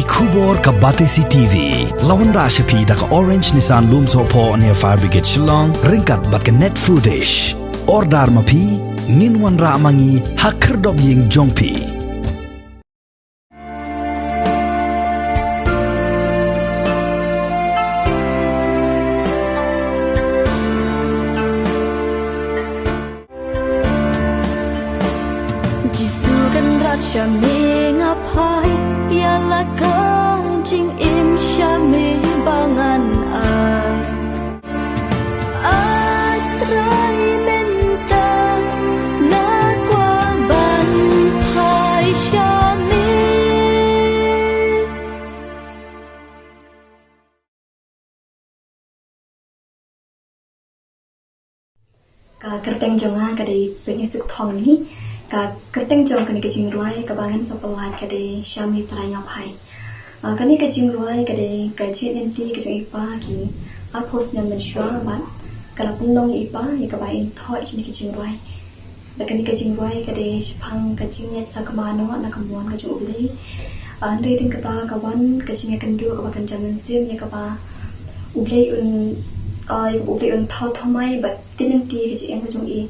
Kubor ka Batesi TV. Lawan ra shapi da ka Orange Nissan Loom Sopo near Fire Brigade Shillong. Ringkat bat ka net foodish. Ordar mapi. Minwan ra mangi hakir dog ying jongpi. Jymmang a Phai ya la ka jing im shame bangan ai Trai menta na kwa ban Phai shame ka kerteng jonga ka di penyusuk thong ni ka kerteng jong kani kajing ruai ka bangan sepelat ka de Shami Trai ngapai kani kajing ruai ka de kaji nanti kajing ipa ki apos nan mensyua ban kala punong ipa ya ka bain thot kini kajing ruai da kani kajing ruai ka de shpang kajing ya sakmano na kamuan kajing ubli andre din kata kawan kajing ya kendu ka bakan jaman sim ya ka ba ubli un thot thomai bat tinanti kajing yang kajing i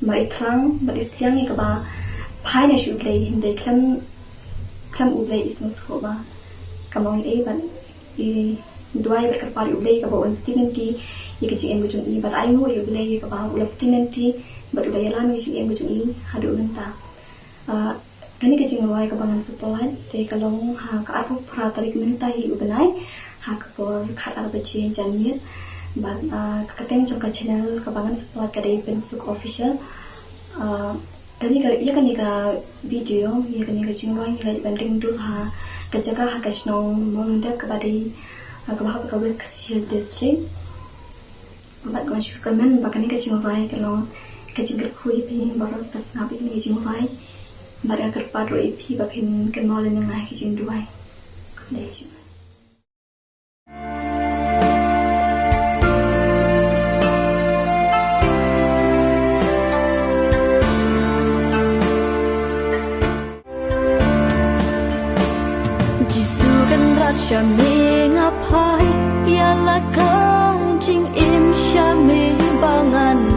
mai thang but is tiang ni kaba Phai na shoot lay hindi klam ublay is not ko ba kamong e ban I duai ber kapari ublay kaba on tinanti yikaji en bujung I but I know ublay kaba ulap tinanti but ulay lan wi en bujung I hadu ulanta kani kajing ruai kaba ngan sepolat te kalong ha ka apu pra tarik menta hi ubenai ha ka por khat ar bachi janmir but kateng jong ka channel kaba ngan sepolat ka dei pensuk official kani ka video ya kani ka jingwang ya banding dul ha ka jaga ha kasnong monda ka badi ka bahap ka west kasir district bat ka shukamen ba kani ka jingwang ka long ka jingir khui pi baru pas ngapi kani jingwang ba ka kerparo ipi ba pin ka molen nga ka jingduai ka dei Jymmang a Phai ya la ka jing im shame bangan